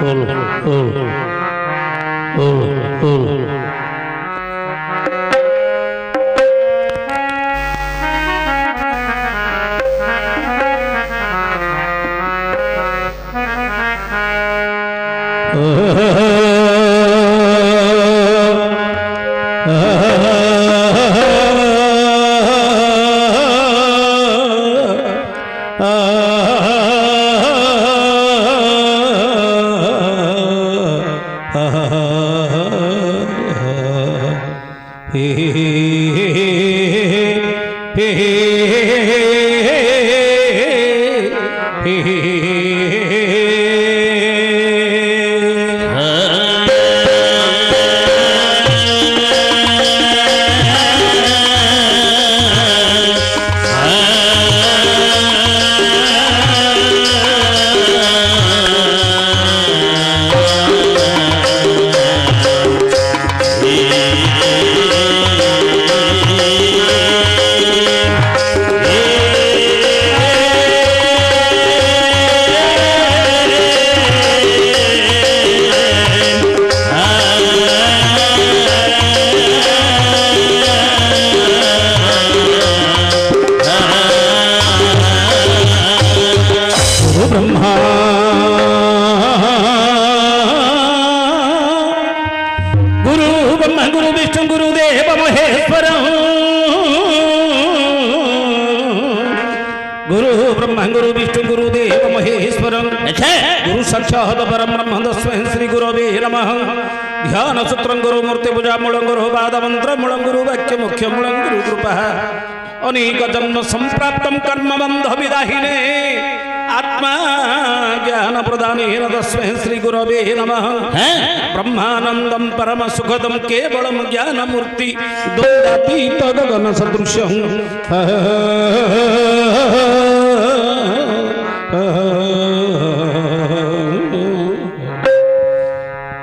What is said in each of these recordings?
गुरु साक्षात् परम ब्रह्म तस्मै श्री गुरवे नमः। ध्यान सूत्रं गुरु मूर्ति पूजा मूलं गुरु पाद मंत्र मूलं गुरु वाक्य मुख्य मूलं गुरु कृपा अनेक जन्म संप्राप्तं कर्म बंध विदाहिने आत्मा ज्ञान प्रदानेन तस्मै श्री गुरवे नमः। ब्रह्मानंदं परम सुखदं केवलं ज्ञान मूर्ति द्वैतातीत गगन सदृशं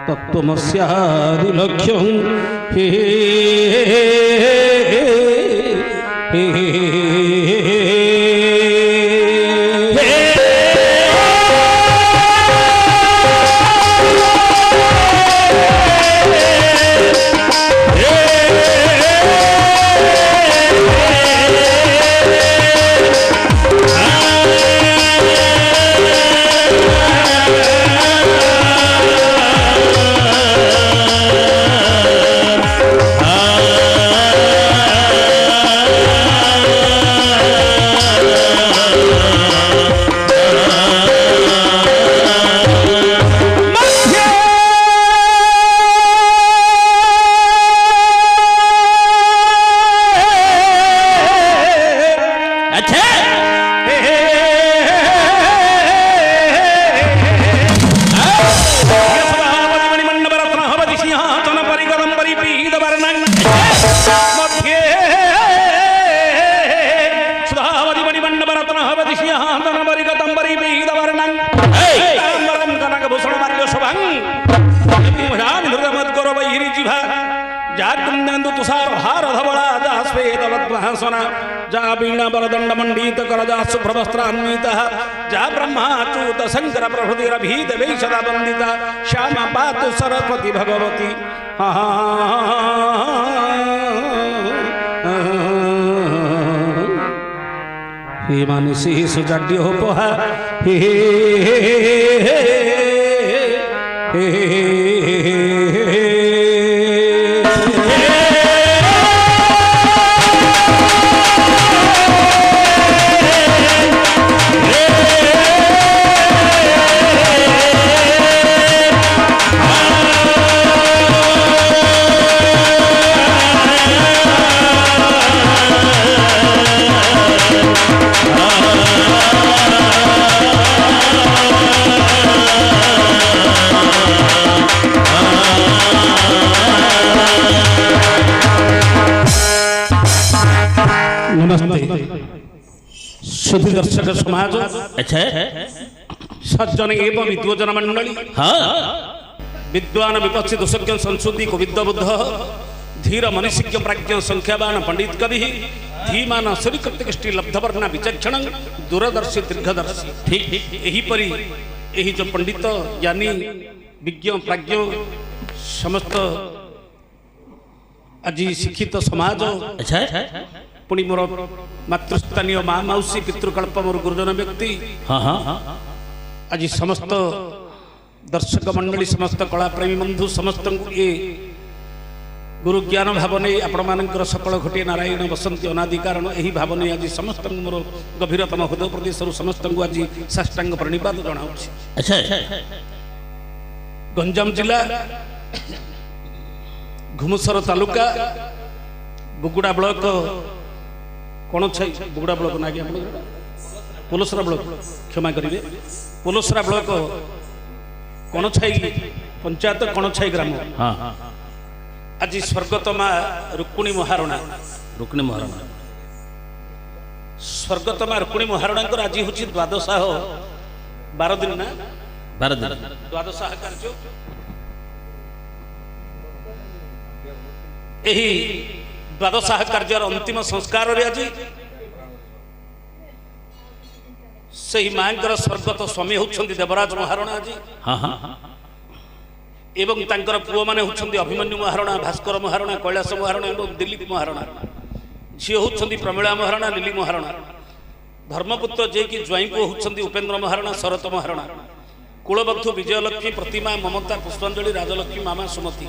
तत्त्वमस्यादिलक्ष्यं जा बीणा बरदंड मंडित करजा शुभ्रवस्त्रान्वितः जा ब्रह्माच्युत शंकर प्रभृतिरभीत वैशदा वंदिता श्यामा पातु सरस्वती भगवती हे मानसी सुजाड्योपहा हे शुद्धि दर्शक समाज अच्छा सज्जन एवं विद्वजन मंडली विद्वान विपक्षी दोषज्ञ संशोधि कोविद बुद्ध धीर मनीषिज्ञ प्राज्ञ संख्यावान पंडित कवि धीमान श्री कृतिकृष्टि लब्धवर्ण विचक्षण दूरदर्शी दीर्घदर्शी ठीक यहीपरि यही जो पंडित ज्ञानी विज्ञ प्राज्ञ समस्त आज शिक्षित समाज पुणी मोर मातृस्थानीय माँ मौसी पितृकल्प मोर गुरुजन व्यक्ति आज समस्त दर्शक मंडली समस्त कला प्रेमी बंधु समस्त ये गुरु ज्ञान भाव नहीं आपण मानकर सकल घटी नारायण बसंती अनादि कारण यही भाव नहीं आज समस्त मोर गभीरतम हृदय प्रदेश समस्त आज साष्टांग प्रणिपात जनाऊँ। गंजाम जिला घुमुसर तालुका बुगुड़ा ब्लॉक कौन छाई बुगुड़ा ब्लॉक ना पोलसरा ब्लॉक क्षमा करेंगे पोलसरा ब्लॉक कौन छाई पंचायत कौन छाई ग्राम आज स्वर्गत माँ रुक्मिणी महारणा स्वर्गत माँ रुक्मिणी महारणा आज हूँ द्वादशाह 12 दिन ना 12 दिन द्वादशाह कार्य यही द्वादशाह कार्यर अंतिम संस्कार आज से माँ स्वर्गत स्वामी होती देवराज महारणा आज एवं तांकर पुओ माने होती अभिमन्यु महारणा भास्कर महारणा कैलाश महारणा एवं दिलीप महारणा झी होती प्रमीला महारणा लिली महारणा धर्मपुत्र जे कि ज्वाई पुओ होती उपेन्द्र महारणा शरत महारणा कुलबंधु विजयलक्ष्मी प्रतिमा ममता पुष्पांजलि राजलक्ष्मी मामा सुमति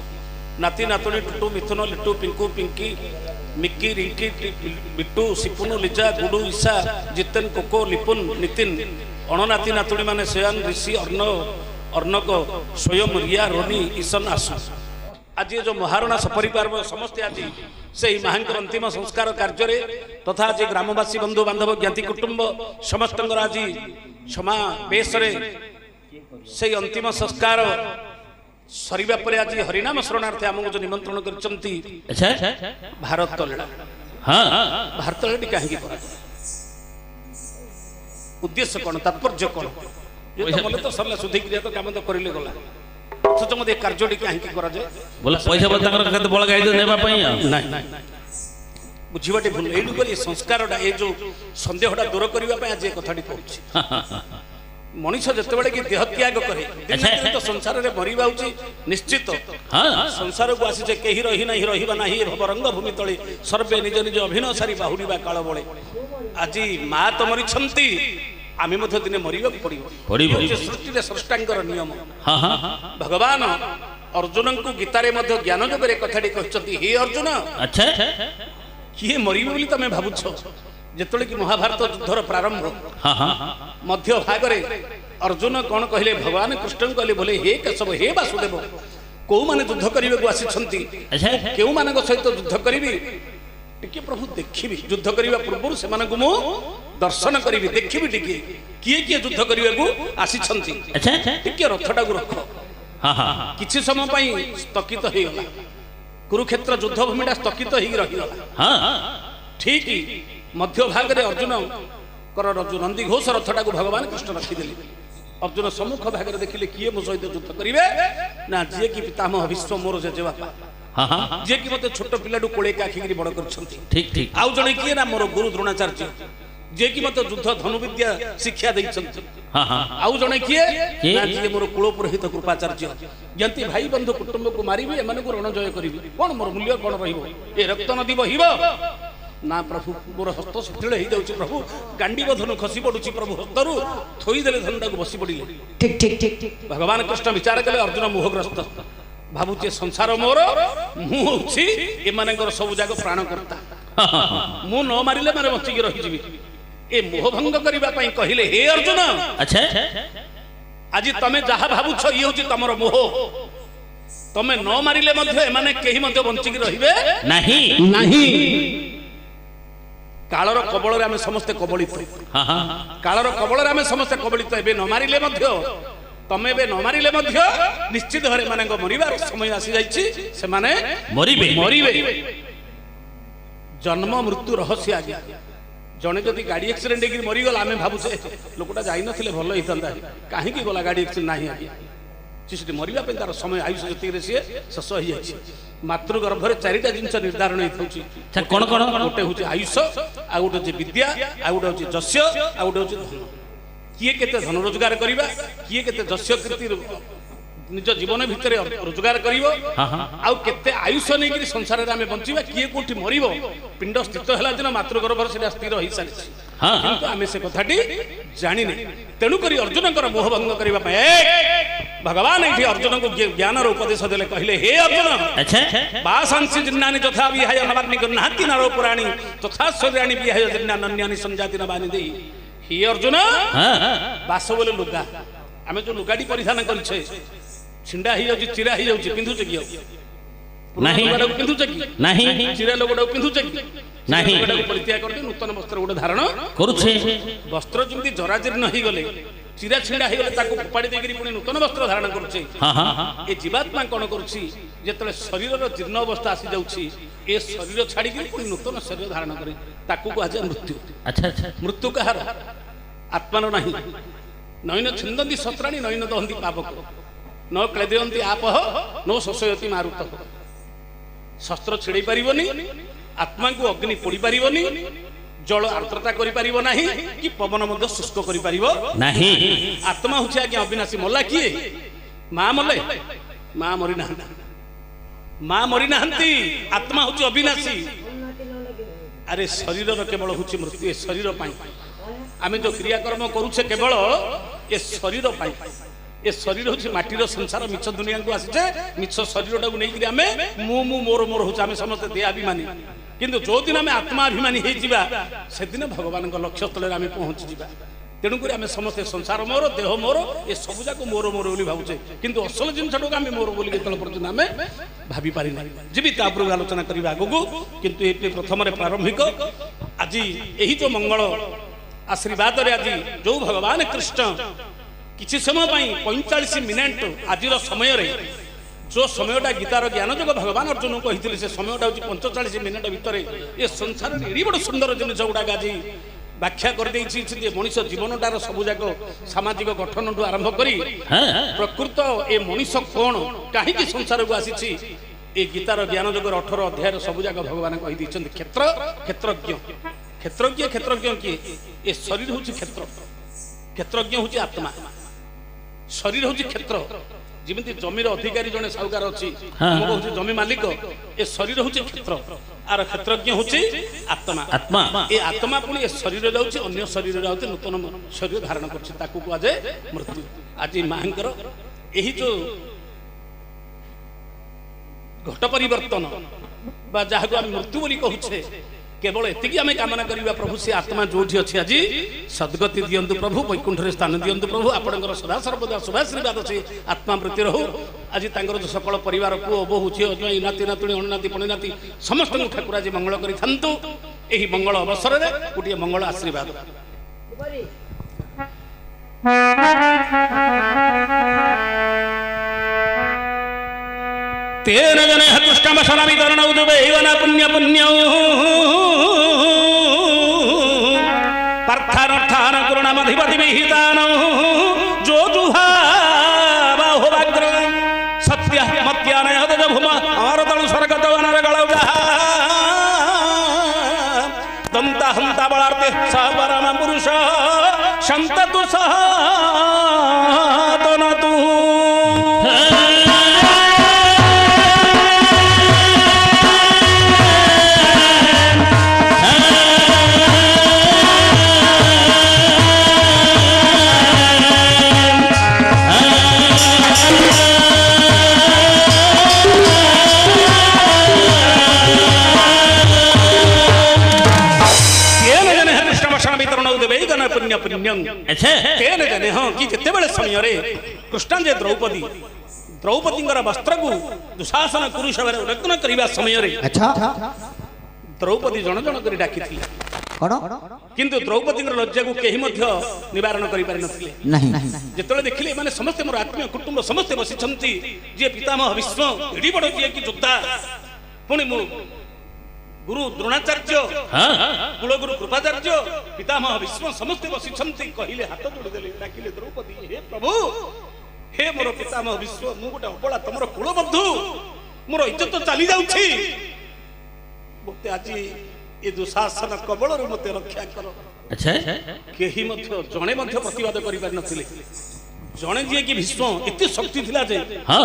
नाती नातुणी टुटू मिथुन लिटू पिंकू पिंकी मिक्की रिंकी बिट्टू सिपुनु लिजा गुडू ईशा जितेन कोको लिपुन नितिन अणनाती नातुणी माने शयान ऋषि अर्णक स्वयं रिया रोनी ईशन आसु आज जो महारणा सपरिवार समस्ते आज से महांकर अंतिम संस्कार कार्य तथा आज ग्रामवासी बंधु बांधव ज्ञाति कुटुंब समस्त आज समावेश से अंतिम संस्कार सरिबा परे आज हरिनाम शरणार्थे आमको जो निमंत्रण करछंती भारत लीला भारत लीला कहीं उद्देश्य कौन तात्पर्य कौन तो सरला सुधी क्रिया तो काम तो करिले गला सच मते कार्यडी कहीं करा जाए बोला पैसा बता कर बळ गाई नेबा पई नहीं बुझीबाटे भूल एडु कर संस्कारडा ए जो संदेहडा दूर करबा पई आज कथाडी कहूची मनीष जिते कि देह त्याग करे तो संसार में मरवा निश्चित संसार को आसी कहीं रही ना रहा ना रंग भूमि तले सर्वे निज निज अभिनय सारी बाहुरी काल बड़े आज माँ तो मरी आम दिने मरवा पड़ो सृष्टि सृष्टांगर नियम भगवान अर्जुन को गीतार ज्ञान जोगे कथाटी कहते हे अर्जुन किए मरब बोली तुम भावुछ जिते कि महाभारत युद्धर प्रारंभ मध्य भाग अर्जुन कौन कहले भगवान कृष्ण कहले बोले हे केशव हे वासुदेव कौ माने युद्ध करने को आसी केउ मान सहित युद्ध करी टिके प्रभु देखी युद्ध करने पूर्व से मु दर्शन करी देखी टिके किए किए युद्ध करने को आसी टिके रथटा को रख किसी समय स्थगित हो गला कुरुक्षेत्र युद्ध भूमिटा स्थगित हो रहीगला ठीक मध्य भाग में अर्जुन जो नंदी घोष रथटा को भगवान कृष्ण रखीदे अर्जुन सम्मुख भाग में देखिले किए मो सहित युद्ध करेंगे ना जी कि पितामह भीष्म मोर जेजेबापा जी कि मत छोट पिला कोड़े आखिक बड़ कर आउ जड़े किए ना मोर गुरु द्रोणाचार्य जे कि मत युद्ध धनुविद्या शिक्षा आउ जड़े किए ना जी मोर कुल पुरोहित कृपाचार्य जंती भाई बंधु कुटुंब को मारी एम रणजय करी कौन मोर मूल्य कौन रक्त नदी बहिब ना प्रभु मोर हस्त शिथिल हो जाऊँ प्रभु गांडीव धनु खसी पड़ुची प्रभु हस्तरू थोईदे धनुटा को बसी पड़े ठीक ठीक ठीक भगवान कृष्ण विचार कले अर्जुन मोहग्रस्त भावुचे संसार मोर मुझे एम सब जाक प्राणकर्ता मु न मारे मारे बचिकी रही ए मोहभंग करने कहले हे अर्जुन आज तमें जहाँ भावुछ ये हूँ तुम मोह तमें न मारे कहीं बचिकी रही कालर कबल आम समस्ते कबलित कालर कबल आम समस्ते कबलित ए न मारे तमें न मारे निश्चित भाव मान मरबार समय आसी मरबे जन्म मृत्यु रहस्य आज्ञा जड़े जदि गाड़ी एक्सीडेंट होकर मरीगला आम भावुचे लोकटा जाई नथिले भल होता कहीं गला गाड़ी एक्सीडेंट ना आज्ञा सी मरवाई तार समय आयुष जी सी शेष हो जाए मातृगर्भर चारिटा जिन निर्धारण होता कौन कौन गोटे हूँ आयुष आ गोटे हूँ विद्या आ गोटे हूँ जस्य आ गोटे हूँ धन किए केते धन रोजगार करिबा किए केते जस्य कृति निज जीवन भितर रोजगार करिवो आउ केते आयुष नै कि संसार रे हमें बंचिबा किए कोठी मरिबो पिंड स्थित हला दिन मातृगर्भ सेटा स्थिर होई सारी किंतु आमे से कथाटी जानि नै तेनु करी अर्जुन कर मोह भंग करिबा पय भगवान एठी अर्जुन को ज्ञान रो उपदेश देले कहिले हे अर्जुन अच्छा बासांसि जिन्नानि तथा विहाय नवाग्नि गन्नाति नरो पुराणी तथा स्वराणि विहाय जिन्नान्यानि संजाति नबानि देई हे अर्जुन बास बोले लुगा आमे जो लुगाडी परिधान करछे छिंडा ही जाउची चिरा ही जाउची पिंधुचे कि नहीं पिंधुचे कि नहीं चिरा लोगडा पिंधुचे कि नहीं लोगडा परित्याग करके नूतन वस्त्र गोटे धारण करूछे वस्त्र जेमती जराजीर्ण ही गले चिरा छिंडा ही गले ताको उपाड़ी देगिरी पुणी नूतन वस्त्र धारण करूछे हां हां ए जीवात्मा कोन करूछि जेतले शरीर रो जीर्ण अवस्था आसी जाउछि ए शरीर छाडी के पुणी नूतन शरीर धारण करे ताको को आज मृत्यु अच्छा अच्छा मृत्यु कहार आत्मा रो नाही नयन छिंदंती सत्राणी नयन दहंती पापक न क्लेदयंती आप नो शोषयती मारुत शस्त्र छिड़ी पारिबनी आत्मा को अग्नि पोड़ी पारिबनी जल आर्द्रता करि पारिबो नाही कि पवन मध्य शुष्क करि पारिबो नहीं आत्मा होछि आज्ञा अविनाशी मल्ला किए मां मले मां मरि नाहंती आत्मा होछि अविनाशी अरे शरीर केवल होछि मृत्यु शरीर पाई आमे जो क्रियाकर्म करूछे केवल ए शरीर पाई ए शरीर होछि माटीर संसार मिछ दुनिया को आसीछे मिछ शरीरटा को नै कि आमे मु मोर मोर होछ आमे समस्त देहाभिमानी किंतु जो दिन आमे आत्माभिमानी हे जिबा से दिन भगवान को लक्ष्य स्थल रे आमे पहुंच जिबा तेणु करी आमे समस्त संसार मोर देह मोर ए सब जाको मोर मोर बोली भाउछे किंतु असल जिनसटो आमे मोर बोली केतल पर्यंत आमे भाबी पारि नै जीवित तापर आलोचना करिबा आगो किंतु ए प्रथम रे प्रारंभिक आज एही जो मंगल आशीर्वाद रे आज जो भगवान कृष्ण किसी समय 45 मिनिट आज समय रे जो समयटा गीतार ज्ञान जो भगवान अर्जुन कही से समयटा हूँ 45 मिनिट भितर ये संसार एड़ी बड़ सुंदर जिनिस गुड़ाक आज व्याख्या कर मनीष जीवनटार सबुजाक सामाजिक गठन ठू आरंभ करी प्रकृत ए मनीष कौन कहीं संसार को आसी ए गीतार ज्ञान जगह 18 अध्याय सबुजाक भगवान कही क्षेत्र क्षेत्रज्ञ क्षेत्रज्ञ क्षेत्रज्ञ किए ए शरीर हूँ क्षेत्र क्षेत्रज्ञ हूँ आत्मा शरीर हूँ क्षेत्र जिमिति जमीर अधिकारी जने साहुकार अछि हमको हूँ जमी मालिक ए शरीर हूँ क्षेत्र आर क्षेत्रज्ञ हूँ आत्मा आत्मा ए आत्मा पुणी ए शरीर जाउछि अन्य शरीर जाउछि नूतन शरीर धारण करछि ताकू को आज मृत्यु आज मांकर एही जो घट परिवर्तन बा जाहाको हम मृत्यु बोली कहूछे केवल एतिकी आमे कामना करिबा प्रभु से आत्मा जोठी अछि आज सद्गति दियंतु प्रभु वैकुंठ रे स्थान दियंतु प्रभु आपणकर सदा सर्वदा शुभाशीर्वाद अछि आत्मा प्रति रहू आज तांकर जो सकल परिवार पुओ बहु झियो जई नाती नातुणी अणनाती पणनाती समस्त ठाकुर आज मंगल करि थांतु एही मंगल अवसर रे गुटिए मंगल आशीर्वाद तेन जने हतुष्टमशनमि तरणौ दुबैवन पुण्य पुण्यौ पार्थानर्थान करुणमधिपति विहितानौ जो जुहा बाहुवग्र सत्य मत्यानय हदज भूम अमरतनु स्वर्गत वनरगलौजा दंता हंता बलार्ते सह परम पुरुष शंततु सह तनतु पुण्य पुण्यं तेन जने हाँ कि जिते बड़े समय रे कृष्ण जे द्रौपदी वस्त्र को दुशासन पुरुष उल्लेखन करने समय रे द्रौपदी जन जन कर डाकी किंतु द्रौपदी लज्जा को कहीं निवारण कर जिते देखिले माने समस्त मोर आत्मीय कुटुंब समस्त बसी जी पितामह भीष्म एडी बड़ जी कि योद्धा पुणी गुरु द्रोणाचार्य कुलगुरु कृपाचार्य पितामह भीष्म समस्त बसी कहले हाथ जोड़देले डाकिले द्रौपदी हे प्रभु हे मोर पितामह भीष्म मु गोटे अबला तुमर कुलबंधु मोर इज्जत चली जाउछि मते आज ଏ ଦୁଃଶାସନ କବଳରୁ ମୋତେ ରକ୍ଷା କର। ଆଚ୍ଛା କେହି ମଧ୍ୟ ଜଣେ ମଧ୍ୟ ପ୍ରତିବାଦ କରିପାରିନଥିଲେ। ଜଣେ ଯିଏକି ଭୀଷ୍ମ ଏତେ ଶକ୍ତି ଥିଲା ଯେ ହଁ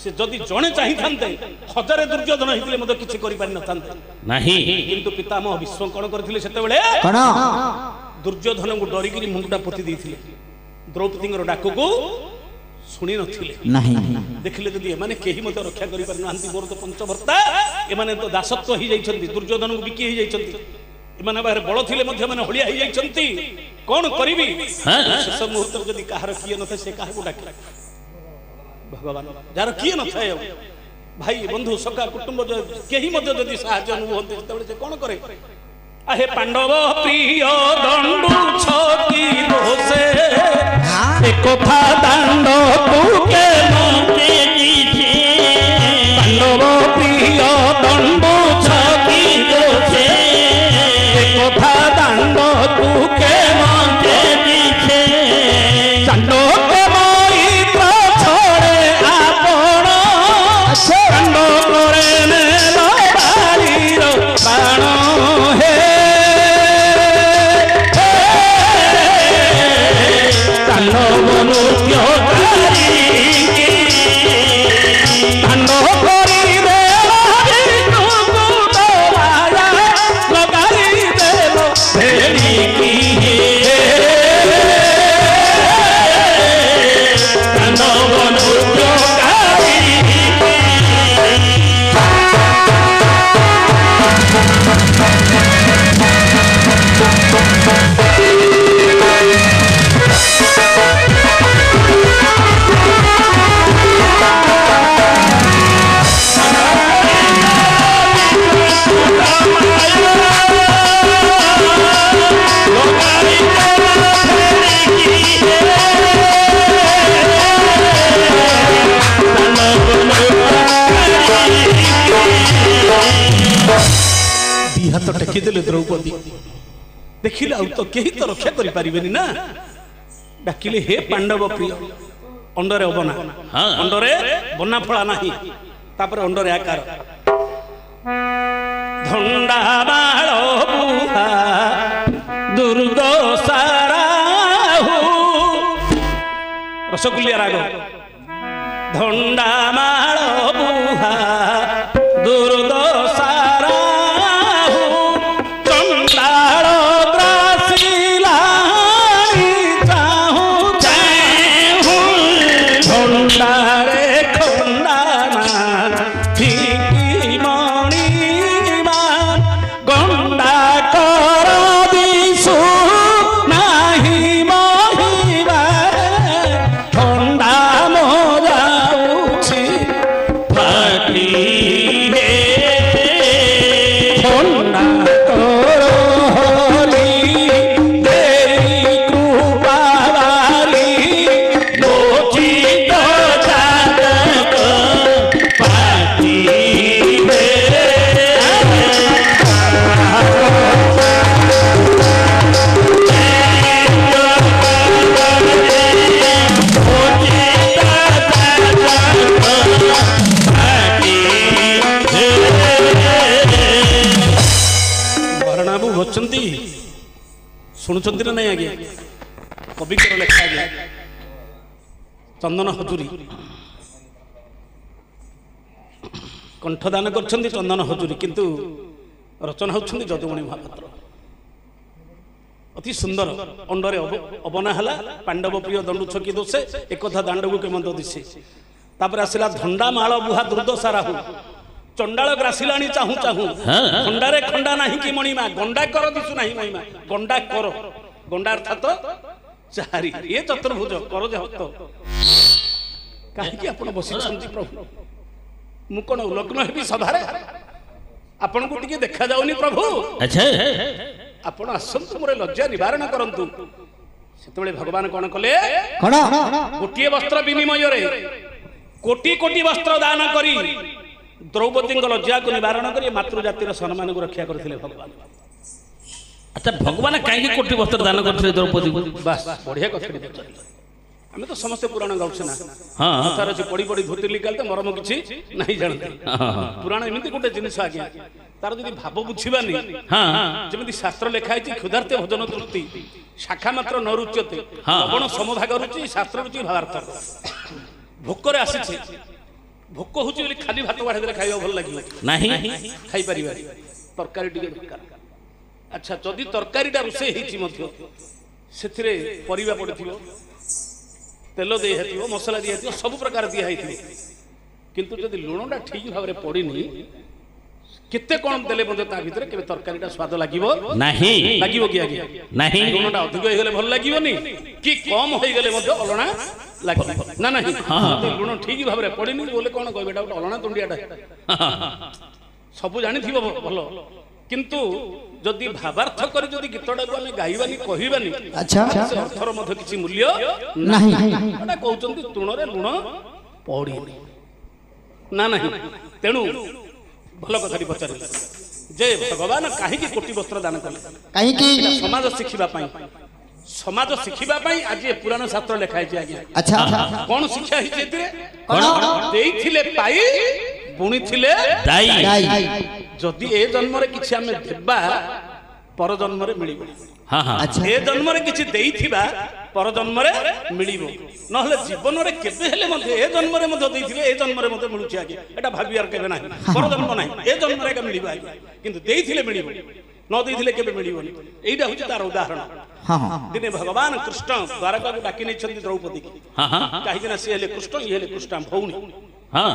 ସେ ଯଦି ଜଣେ ଚାହିଁଥାନ୍ତେ ହଜାରେ ଦୁର୍ଯ୍ୟୋଧନ ହେଇଥିଲେ ମଧ୍ୟ କିଛି କରିପାରିନଥାନ୍ତେ। ନାହିଁ କିନ୍ତୁ ପିତାମହ ଭୀଷ୍ମ କଣ କରିଥିଲେ ସେତେବେଳେ? ଦୁର୍ଯ୍ୟୋଧନଙ୍କୁ ଡରିକିରି ମୁଣ୍ଡଟା ପୋତି ଦେଇଥିଲେ। ଦ୍ରୌପଦୀଙ୍କର ଡାକକୁ ଶୁଣି ନଥିଲେ। ଦେଖିଲେ ଯଦି ଏମାନେ କେହି ମଧ୍ୟ ରକ୍ଷା କରିପାରିନାହାନ୍ତି, ମୋର ତ ପଞ୍ଚଭର୍ତ୍ତା, ଏମାନେ ତ ଦାସତ୍ୱ ହେଇଯାଇଛନ୍ତି, ଦୁର୍ଯ୍ୟୋଧନଙ୍କୁ ବିକି ହେଇଯାଇଛନ୍ତି, ଏମାନେ ବାହାରେ ବଳ ଥିଲେ ମଧ୍ୟ ମାନେ ହଳିଆ ହେଇଯାଇଛନ୍ତି, କଣ କରିବି? ଶେଷ ମୁହୂର୍ତ୍ତରେ ଯଦି କାହାର କିଏ ନଥାଏ ସେ କାହାକୁ ଡାକେ? ଭଗବାନ ଯାହାର କିଏ ନଥାଏ, ଆଉ ଭାଇ ବନ୍ଧୁ ସଖା କୁଟୁମ୍ବ କେହି ମଧ୍ୟ ଯଦି ସାହାଯ୍ୟ ନୁହନ୍ତି ସେତେବେଳେ ସେ କଣ କରେ? আহে পাণ্ডব প্রিয় দণ্ডু ছকি দোষে একথা দাণ্ড বুকে মতে দিছে পাণ্ডব প্রিয় দণ্ডু ছকি দোষে একথা দাণ্ড বুকে মতে দিছে চাণ্ডকে মৈত্র ছড়ে আপন কাণ্ড করে নেল বাড়ির বাণ হে हाथ टेकिदेले द्रौपदी देखिले आउ तो केही तो रक्षा करि परिबेनी ना डाकिले हे पांडव प्रिय अंडरे अबना अंडरे बना फळा नाही तापर अंडरे आकार धंडा बाळ बुहा दुर्दशारा हो रसगुल्ला राग धंडा माळ बुहा दुर्दशारा शुणुंट ना नहीं आगे कवि लेखा आगे चंदन हजूरी कंठदान कर चंदन हजूरी किंतु रचना होती जदुमणि महापात्र अति सुंदर अंडरे अबना है पांडव प्रिय दंडु छकी दोषे एक दांड को केमंत दिशे तापर आसला धंडा माल बुहा दुर्दशा राहु चंडाल ग्रासिला चाहू चाहू खंडारे खंडा नहीं कि मणिमा गंडा कर दिशु नहीं महिमा गंडा कर गंडा अर्थात चारि ये चतुर्भुज कर हस्त कहीं आप बसी प्रभु मु कौन उल्लग्न हेबी सभारे आपन को टिके देखा जाउनी प्रभु अच्छा आपण आसंतु मोरे लज्जा निवारण करंतु सेतबेले भगवान कोन कले कोन गोटिए वस्त्र विनिमय रे कोटि कोटि वस्त्र दान करी द्रौपदी लज्जा को निवारण कर मातृ जातिर सम्मान को रक्षा करथिले भगवान अच्छा भगवान कहीं कोटि वस्त्र दान करथिले द्रौपदी को बस बढ़िया कथा ଆମେ ତ ସମସ୍ତେ ପୁରାଣ ଗାଉଛୁ ନା ହଁ ତାର ଅଛି ପଢି ପଢି ଧୋତିଲି କାଲି ତ ମରମ କିଛି ନାହିଁ ଜାଣନ୍ତି ପୁରାଣ ଏମିତି ଗୋଟେ ଜିନିଷ ଆଜ୍ଞା ତାର ଯଦି ଭାବ ବୁଝିବାନି ହଁ ଯେମିତି ଶାସ୍ତ୍ର ଲେଖା ହେଇଛି କ୍ଷୁଧାର୍ତେ ଭୋଜନ ତୃପ୍ତି ଶାଖା ମାତ୍ର ନ ରୁଚ୍ୟତେ ଲବଣ ସମଭାଗ ରୁଚି ଶାସ୍ତ୍ର ରୁଚି ଭାବାର୍ଥ ଭୋକରେ ଆସିছে ଭୋକ ହଉଛି ବୋଲି ଖାଲି ଭାତ ବାଢି ଦେଲେ ଖାଇବା ଭଲ ଲାଗିବ ନାହିଁ ଖାଇପାରିବା ତରକାରୀ ଟିକେ ଦରକାର ଆଚ୍ଛା ଯଦି ତରକାରୀଟା ରୋଷେଇ ହେଇଛି ମଧ୍ୟ ସେଥିରେ ପରିବା ପଡିଥିବ ତେଲ ଦିଆ ହେଇଥିବ ମସଲା ଦିଆ ହେଇଥିବ ସବୁ ପ୍ରକାର ଦିଆ ହେଇଥିବ କିନ୍ତୁ ଯଦି ଲୁଣଟା ଠିକ ଭାବରେ ପଡିନି କେତେ କଣ ଦେଲେ ମଧ୍ୟ ତା ଭିତରେ କେବେ ତରକାରୀଟା ସ୍ୱାଦ ଲାଗିବ ନାହିଁ ଲାଗିବ କି ଆଜ୍ଞା ନାହିଁ ଲୁଣଟା ଅଧିକ ହେଇଗଲେ ଭଲ ଲାଗିବନି କି କମ ହେଇଗଲେ ମଧ୍ୟ ଅଲଣା ଲାଗିବ ନା ନାହିଁ ଯଦି ଲୁଣ ଠିକ ଭାବରେ ପଡିନି ବୋଲେ କଣ କହିବେ ଏଟା ଗୋଟେ ଅଲଣା ତୁଣ୍ଡିଆଟା ସବୁ ଜାଣିଥିବ ଭଲ କିନ୍ତୁ ଯଦି ଭାବାର୍ଥ କରି ଯଦି ଗୀତଟାକୁ ଆମେ ଗାଇବାନି କହିବାନି ସେ ଅର୍ଥର ମଧ୍ୟ କିଛି ମୂଲ୍ୟ ନାହିଁ ଏଟା କହୁଛନ୍ତି ତୁଣରେ ଲୁଣ ପଡିନି ନା ନାହିଁ ତେଣୁ ଭଲ କଥାଟି ପଚାରିଲେ ଯେ ଭଗବାନ କାହିଁକି କୋଟି ବସ୍ତ୍ର ଦାନ କଲେ କାହିଁକି ସମାଜ ଶିଖିବା ପାଇଁ ସମାଜ ଶିଖିବା ପାଇଁ ଆଜି ଏ ପୁରାଣ ଶାସ୍ତ୍ର ଲେଖା ହେଇଛି ଆଜ୍ଞା ଆଚ୍ଛା କଣ ଶିକ୍ଷା ହେଇଛି ଏଥିରେ କଣ ଦେଇଥିଲେ ପାଇ ବୁଣିଥିଲେ ଦାଇ ଯଦି ଏ ଜନ୍ମରେ କିଛି ଆମେ ଦେବା ପର ଜନ୍ମରେ ମିଳିବ ହଁ ହଁ ଆଚ୍ଛା ଏ ଜନ୍ମରେ କିଛି ଦେଇଥିବା ପର ଜନ୍ମରେ ମିଳିବ ନହେଲେ ଜୀବନରେ କେବେ ହେଲେ ମଧ୍ୟ ଏ ଜନ୍ମରେ ମଧ୍ୟ ଦେଇଥିଲେ ଏ ଜନ୍ମରେ ମଧ୍ୟ ମିଳୁଛି ଆଜ୍ଞା ଏଟା ଭାବିବାର କେବେ ନାହିଁ ପର ଜନ୍ମ ନାହିଁ ଏ ଜନ୍ମରେ ଏକା ମିଳିବ ଆଜ୍ଞା କିନ୍ତୁ ଦେଇଥିଲେ ମିଳିବ ନ ଦେଇଥିଲେ କେବେ ମିଳିବନି ଏଇଟା ହଉଛି ତାର ଉଦାହରଣ ହଁ ହଁ ଦିନେ ଭଗବାନ କୃଷ୍ଣ ଦ୍ୱାରକାକୁ ଡାକି ନେଇଛନ୍ତି ଦ୍ରୌପଦୀ ହଁ ହଁ କାହିଁକି ନା ସେ ହେଲେ କୃଷ୍ଣ ଇଏ ହେଲେ କୃଷ୍ଣ ଭଉଣୀ ହଁ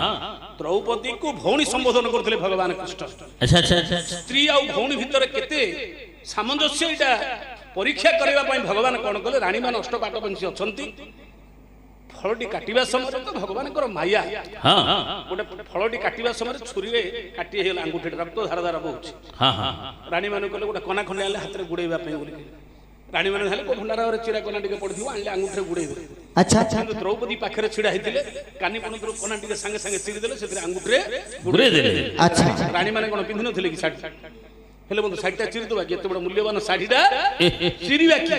ଦ୍ରୌପଦୀକୁ ଭଉଣୀ ସମ୍ବୋଧନ କରୁଥିଲେ ଭଗବାନ କୃଷ୍ଣ ଆଚ୍ଛା ଆଚ୍ଛା ଆଚ୍ଛା ସ୍ତ୍ରୀ ଆଉ ଭଉଣୀ ଭିତରେ କେତେ ସାମଞ୍ଜସ୍ୟ ଏଇଟା ପରୀକ୍ଷା କରିବା ପାଇଁ ଭଗବାନ କଣ କଲେ ରାଣୀମାନେ ଅଷ୍ଟପାଟ ବଂଶୀ ଅଛନ୍ତି ଫଳଟି କାଟିବା ସମୟରେ ତ ଭଗବାନଙ୍କର ମାୟା ହଁ ଗୋଟେ ଫଳଟି କାଟିବା ସମୟରେ ଛୁରୀରେ କାଟି ହେଇଗଲା ଆଙ୍ଗୁଠିରେ ରକ୍ତ ଧାର ଧାର ବହୁଛି ହଁ ହଁ ରାଣୀମାନେ କହିଲେ ଗୋଟେ କନା ଖଣ୍ଡେ ଆଣିଲେ ହାତରେ ଗୁଡେଇବା ପାଇଁ ବୋଲି ରାଣୀମାନେ ହେଲେ ଭଣ୍ଡାରରେ ଚିରା କନା ଟିକେ ପଡିଥିବ ଆଣିଲେ ଆଙ୍ଗୁଠିରେ ଗୁଡେଇବେ ଆଚ୍ଛା ଆଚ୍ଛା କିନ୍ତୁ ଦ୍ରୌପଦୀ ପାଖରେ ଛିଡା ହେଇଥିଲେ କାନି ପଣତରୁ କନା ଟିକେ ସାଙ୍ଗେ ସାଙ୍ଗେ ଚିରି ଦେଲେ ସେଥିରେ ଆଙ୍ଗୁଠିରେ ଗୁଡେଇ ଦେଲେ ଆଚ୍ଛା ରାଣୀମାନେ କଣ ପିନ୍ଧି ନଥିଲେ କି ଶାଢୀ ହେଲେ ବନ୍ଧୁ ଶାଢୀଟା ଚିରିଦବା କି ଏତେ ବଡ ମୂଲ୍ୟବାନ ଶାଢୀଟା ଚିରିବା କି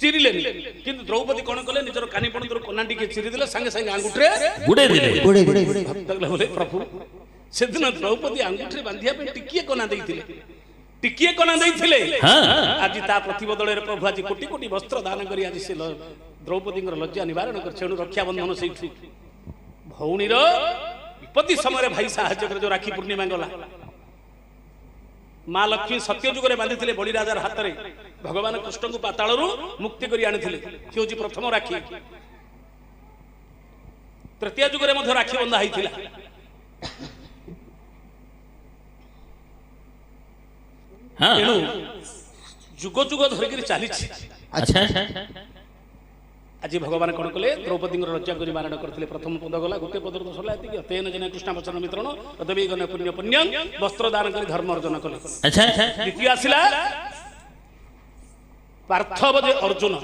ଚିରିଲେନି କିନ୍ତୁ ଦ୍ରୌପଦୀ କଣ କଲେ ନିଜର କାନି ପଣତରୁ କନା ଟିକେ ଚିରିଦେଲେ ସାଙ୍ଗେ ସାଙ୍ଗେ ଆଙ୍ଗୁଠିରେ ଗୁଡେଇ ଦେଲେ ବୋଲେ ପ୍ରଭୁ ସେଦିନ ଦ୍ରୌପଦୀ ଆଙ୍ଗୁଠିରେ ବାନ୍ଧିବା ପାଇଁ ଟିକିଏ କନା ଦେଇଥିଲେ ଟିକିଏ କନା ଦେଇଥିଲେ ଆଜି ତା ପ୍ରତିବଦଳରେ ପ୍ରଭୁ ଆଜି କୋଟି କୋଟି ବସ୍ତ୍ର ଦାନ କରି ଆଜି ସେ ଦ୍ରୌପଦୀଙ୍କର ଲଜ୍ଜା ନିବାରଣ କରି ସେଣୁ ରକ୍ଷାବନ୍ଧନ ସେଇଠୁ ଭଉଣୀର ବିପତ୍ତି ସମୟରେ ଭାଇ ସାହାଯ୍ୟ କରି ଯୋଉ ରାକ୍ଷୀ ପୂର୍ଣ୍ଣିମା ଗଲା ମା ଲକ୍ଷ୍ମୀ ସତ୍ୟ ଯୁଗରେ ବାନ୍ଧିଥିଲେ ବଳି ରାଜାର ହାତରେ ଭଗବାନ କୃଷ୍ଣଙ୍କୁ ପାତାଳରୁ ମୁକ୍ତି କରି ଆଣିଥିଲେ ସେ ହଉଛି ପ୍ରଥମ ରାକ୍ଷୀ ତୃତୀୟ ଯୁଗରେ ମଧ୍ୟ ରାକ୍ଷୀ ବନ୍ଧା ହେଇଥିଲା ତେଣୁ ଯୁଗ ଯୁଗ ଧରିକିରି ଚାଲିଛି ଆଚ୍ଛା ଆଜି ଭଗବାନ କଣ କଲେ ଦ୍ରୌପଦୀଙ୍କର ଲଜ୍ଜା କରି ମାରଣ କରିଥିଲେ ପ୍ରଥମ ପଦ ଗଲା ଗୋଟେ ପଦର ତ ସରିଲା ଏତିକି ତେନ ଜନ କୃଷ୍ଣ ବଚନ ମିତ୍ରଣ ତଦବି ଗଣ ପୁଣ୍ୟ ପୁଣ୍ୟଂ ବସ୍ତ୍ର ଦାନ କରି ଧର୍ମ ଅର୍ଜନ କଲେ ଆଚ୍ଛା ଦ୍ୱିତୀୟ ଆସିଲା ପାର୍ଥବ ଯେ ଅର୍ଜୁନ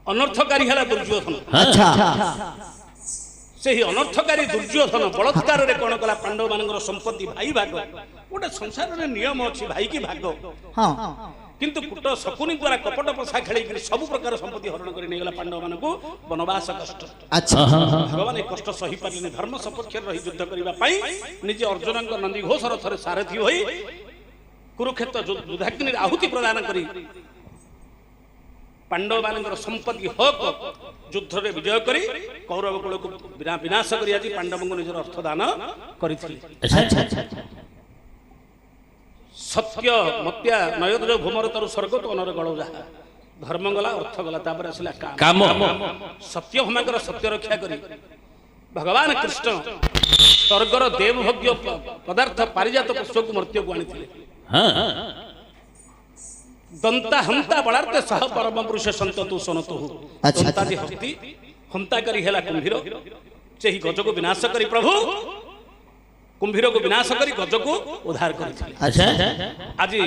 ଅନର୍ଥକାରୀ ହେଲା ଦୁର୍ଯ୍ୟୋଧନ ଆଚ୍ଛା ସେହି ଅନର୍ଥକାରୀ ଦୁର୍ଯ୍ୟୋଧନ ବଳତ୍କାରରେ କଣ କଲା ପାଣ୍ଡବ ମାନଙ୍କର ସମ୍ପତ୍ତି ଭାଇ ଭାଗ ଗୋଟେ ସଂସାରରେ ନିୟମ ଅଛି ଭାଇ କି ଭାଗ ହଁ କିନ୍ତୁ କୁଟ ଶକୁନି ଦ୍ୱାରା କପଟ ପଶା ଖେଳିକି ସବୁ ପ୍ରକାର ସମ୍ପତ୍ତି ହରଣ କରି ନେଇଗଲା ପାଣ୍ଡବ ମାନଙ୍କୁ ବନବାସ କଷ୍ଟ ଆଚ୍ଛା ଭଗବାନ ଏ କଷ୍ଟ ସହି ପାରିଲେନି ଧର୍ମ ସପକ୍ଷରେ ରହି ଯୁଦ୍ଧ କରିବା ପାଇଁ ନିଜେ ଅର୍ଜୁନଙ୍କ ନନ୍ଦୀ ଘୋଷର ଥରେ ସାରଥୀ ହୋଇ କୁରୁକ୍ଷେତ୍ର ଯୁଦ୍ଧାଗ୍ନିରେ ଆହୁତି ପ୍ରଦାନ କରି ପାଣ୍ଡବ ମାନଙ୍କର ସମ୍ପତ୍ତି ହକ ଯୁଦ୍ଧରେ ବିଜୟ କରି କୌରବ କୁଳକୁ ବିନାଶ କରି ଆଜି ପାଣ୍ଡବଙ୍କୁ ନିଜର ଅର୍ଥ ଦାନ କରିଥିଲେ ସତ୍ୟ ମତ୍ୟା ନୟନ ଭୂମର ତରୁ ସ୍ୱର୍ଗ ତ ଅନର ଗଳ ଯାହା ଧର୍ମ ଗଲା ଅର୍ଥ ଗଲା ତାପରେ ଆସିଲା କାମ ସତ୍ୟଭାମାଙ୍କର ସତ୍ୟ ରକ୍ଷା କରି ଭଗବାନ କୃଷ୍ଣ ସ୍ୱର୍ଗର ଦେବଭୋଗ୍ୟ ପଦାର୍ଥ ପାରିଜାତ ପୁଷ୍ପକୁ ମର୍ତ୍ତ୍ୟକୁ ଆଣିଥିଲେ ଦନ୍ତା ହନ୍ତା ବଳାର୍ତେ ସହ ପରମ ପୁରୁଷ ସନ୍ତତୁ ସନତୁ ଦନ୍ତାଜି ହସ୍ତି ହନ୍ତାକାରୀ ହେଲା କୁମ୍ଭୀର ସେହି ଗଜକୁ ବିନାଶ କରି ପ୍ରଭୁ କୁମ୍ଭୀରକୁ ବିନାଶ କରି ଗଜକୁ ଉଦ୍ଧାର କରିଥିଲେ ଆଜି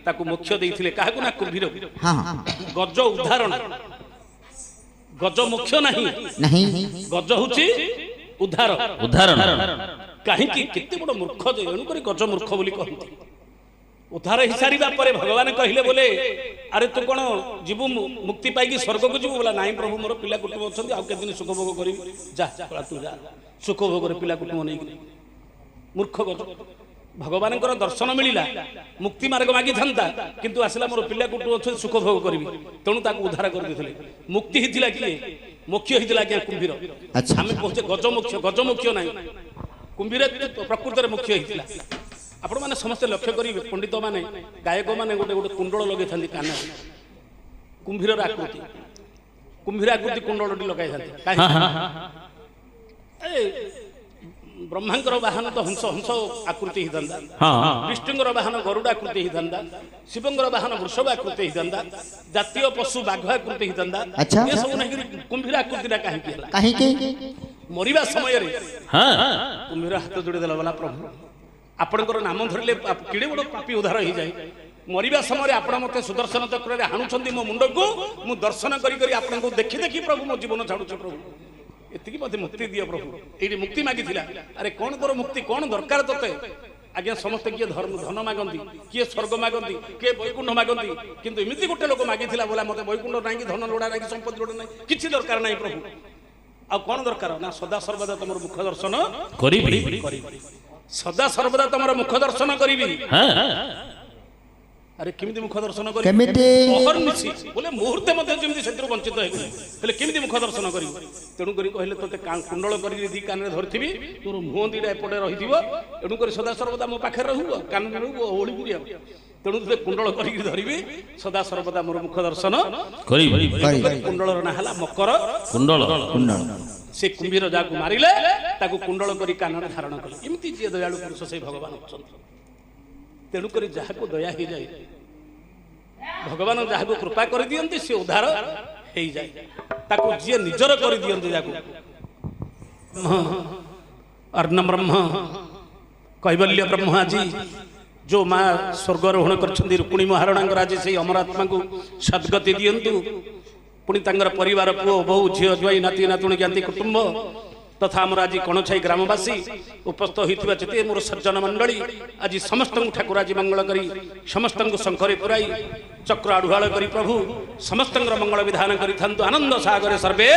ତାକୁ ମୋକ୍ଷ ଦେଇଥିଲେ କାହାକୁ ନା କୁମ୍ଭୀର ଗଜ ଉଦ୍ଧାରଣ ଗଜ ମୋକ୍ଷ ନାହିଁ ଗଜ ହଉଛି ଉଦ୍ଧାରଣ କାହିଁକି କେତେ ବଡ ମୂର୍ଖ ଯେ ଏଣୁକରି ଗଜ ମୂର୍ଖ ବୋଲି କହନ୍ତି ଉଦ୍ଧାର ହେଇସାରିବା ପରେ ଭଗବାନ କହିଲେ ବୋଲେ ଆରେ ତୁ କ'ଣ ଯିବୁ ମୁକ୍ତି ପାଇକି ସ୍ୱର୍ଗକୁ ଯିବୁ ବୋଲା ନାଇଁ ପ୍ରଭୁ ମୋର ପିଲା କୁଟୁମ୍ବ ଅଛନ୍ତି ଆଉ କେତେ ଦିନ ସୁଖ ଭୋଗ କରିବି ଯା ତୁ ଯା ସୁଖ ଭୋଗରେ ପିଲା କୁଟୁମ୍ବ ନେଇକି ମୂର୍ଖ ଗଜ ଭଗବାନଙ୍କର ଦର୍ଶନ ମିଳିଲା ମୁକ୍ତି ମାର୍ଗ ମାଗିଥାନ୍ତା କିନ୍ତୁ ଆସିଲା ମୋର ପିଲା କୁଟୁମ୍ବ ଅଛନ୍ତି ସୁଖ ଭୋଗ କରିବି ତେଣୁ ତାକୁ ଉଦ୍ଧାର କରିଦେଇଥିଲେ ମୁକ୍ତି ହେଇଥିଲା କିଏ ମୋକ୍ଷ ହେଇଥିଲା ଆଜ୍ଞା କୁମ୍ଭୀର ଆମେ କହୁଛେ ଗଜମୋକ୍ଷ ନାହିଁ କୁମ୍ଭୀର ପ୍ରକୃତରେ ମୁଖ୍ୟ ହେଇଥିଲା ଆପଣମାନେ ସମସ୍ତେ ଲକ୍ଷ୍ୟ କରିବେ ପଣ୍ଡିତ ମାନେ ଗାୟକ ମାନେ ଗୋଟେ ଗୋଟେ କୁଣ୍ଡଳ ଲଗେଇଥାନ୍ତି କାନରେ କୁମ୍ଭୀରର ଆକୃତି କୁମ୍ଭୀର ଆକୃତି କୁଣ୍ଡଳଟି ଲଗାଇଥାନ୍ତି ବ୍ରହ୍ମାଙ୍କର ବାହନ ତ ହଂସ ଆକୃତି ହେଇଥାନ୍ତା ବିଷ୍ଣୁଙ୍କର ବାହନ ଗରୁଡ଼ ଆକୃତି ହେଇଥାନ୍ତା ଶିବଙ୍କର ବାହନ ବୃଷଭ ଆକୃତି ହେଇଥାନ୍ତା ଜାତୀୟ ପଶୁ ବାଘ ଆକୃତି ହେଇଥାନ୍ତା ଏସବୁ ନେଇକି କୁମ୍ଭୀର ଆକୃତିଟା କାହିଁକି ହେଲା ମରିବା ସମୟରେ କୁମ୍ଭୀର ହାତ ଯୋଡ଼ି ଦେଲା ବୋଲା ପ୍ରଭୁ ଆପଣଙ୍କର ନାମ ଧରିଲେ କିଡ଼େ ବଡ଼ ପାପି ଉଦ୍ଧାର ହେଇଯାଏ ମରିବା ସମୟରେ ଆପଣ ମୋତେ ସୁଦର୍ଶନ ଚକ୍ରରେ ହାଣୁଛନ୍ତି ମୋ ମୁଣ୍ଡକୁ ମୁଁ ଦର୍ଶନ କରି କରି ଆପଣଙ୍କୁ ଦେଖି ଦେଖି ପ୍ରଭୁ ମୋ ଜୀବନ ଛାଡୁଛି ପ୍ରଭୁ ଏତିକି ମୋତେ ମୁକ୍ତି ଦିଅ ପ୍ରଭୁ ଏଇଠି ମୁକ୍ତି ମାଗିଥିଲା ଆରେ କ'ଣ ତୋର ମୁକ୍ତି କ'ଣ ଦରକାର ତୋତେ ଆଜ୍ଞା ସମସ୍ତେ କିଏ ଧନ ମାଗନ୍ତି କିଏ ସ୍ୱର୍ଗ ମାଗନ୍ତି କିଏ ବୈକୁଣ୍ଠ ମାଗନ୍ତି କିନ୍ତୁ ଏମିତି ଗୋଟେ ଲୋକ ମାଗିଥିଲା ବୋଲା ମୋତେ ବୈକୁଣ୍ଠ ନାହିଁ ଧନ ଲୋଡ଼ା ନାହିଁ ସମ୍ପତ୍ତି ଲୋଡ଼ା ନାହିଁ କିଛି ଦରକାର ନାହିଁ ପ୍ରଭୁ ଆଉ କ'ଣ ଦରକାର ନା ସଦା ସର୍ବଦା ତମର ମୁଖ ଦର୍ଶନ କରିବି ସଦା ସର୍ବଦା ତମର ମୁଖ ଦର୍ଶନ କରିବି ଆରେ କେମିତି ମୁଖ ଦର୍ଶନ କରିବି ଅହର୍ନିଶି ବୋଲେ ମୁହୂର୍ତ୍ତେ ମଧ୍ୟ ଯେମିତି ସେଥିରୁ ବଞ୍ଚିତ ହେଇଗଲେ ହେଲେ କେମିତି ମୁଖ ଦର୍ଶନ କରିବୁ ତେଣୁକରି କହିଲେ ତୋତେ କୁଣ୍ଡଳ କରିକି ଦି କାନରେ ଧରିଥିବି ତୋର ମୁହଁ ଦିଟା ଏପଟେ ରହିଥିବ ତେଣୁକରି ସଦା ସର୍ବଦା ମୋ ପାଖରେ ରହିବ କାନରେ ରହିବ ଓଳିକିରି ଆଉ ତେଣୁ ତୋତେ କୁଣ୍ଡଳ କରିକି ଧରିବି ସଦା ସର୍ବଦା ମୋର ମୁଖ ଦର୍ଶନ କରିବି କୁଣ୍ଡଳର ନାଁ ହେଲା ମକର କୁଣ୍ଡଳ ସେ କୁମ୍ଭୀର ଯାହାକୁ ମାରିଲେ ତାକୁ କୁଣ୍ଡଳ କରି କାନରେ ଧାରଣ କଲେ ଏମିତି ଯିଏ ଦୟାଳୁ ପୁରୁଷ ସେଇ ଭଗବାନ ଅଛନ୍ତି ତେଣୁକରି ଯାହାକୁ ଦୟା ହେଇଯାଏ ଭଗବାନ ଯାହାକୁ କୃପା କରିଦିଅନ୍ତି ସେ ଉଦ୍ଧାର ହେଇଯାଏ ତାକୁ ଯିଏ ନିଜର କରିଦିଅନ୍ତି ଯାହାକୁ ଅର୍ଣ୍ଣ ବ୍ରହ୍ମ କୈବଲ୍ୟ ବ୍ରହ୍ମ ଆଜି ଯୋଉ ମା ସ୍ୱର୍ଗାରୋହଣ କରିଛନ୍ତି ରୁକ୍ମିଣୀ ମହାରଣାଙ୍କର ଆଜି ସେଇ ଅମରାତ୍ମାକୁ ସଦ୍ଗତି ଦିଅନ୍ତୁ ପୁଣି ତାଙ୍କର ପରିବାର ପୁଅ ବୋହୁ ଝିଅ ଜ୍ୱାଇଁ ନାତି ନାତୁଣୀ ଜ୍ଞାତି କୁଟୁମ୍ବ ତଥା ଆମର ଆଜି କଣଛାଇ ଗ୍ରାମବାସୀ ଉପସ୍ଥିତ ହୋଇଥିବା ଯେତେ ମୋର ସଜ୍ଜନ ମଣ୍ଡଳୀ ଆଜି ସମସ୍ତଙ୍କୁ ଠାକୁର ଆଜି ମଙ୍ଗଳ କରି ସମସ୍ତଙ୍କୁ ଶଙ୍ଖରେ ପୁରାଇ ଚକ୍ର ଆଢୁଆଳ କରି ପ୍ରଭୁ ସମସ୍ତଙ୍କର ମଙ୍ଗଳ ବିଧାନ କରିଥାନ୍ତୁ ଆନନ୍ଦ ସାଗରେ ସର୍ବେ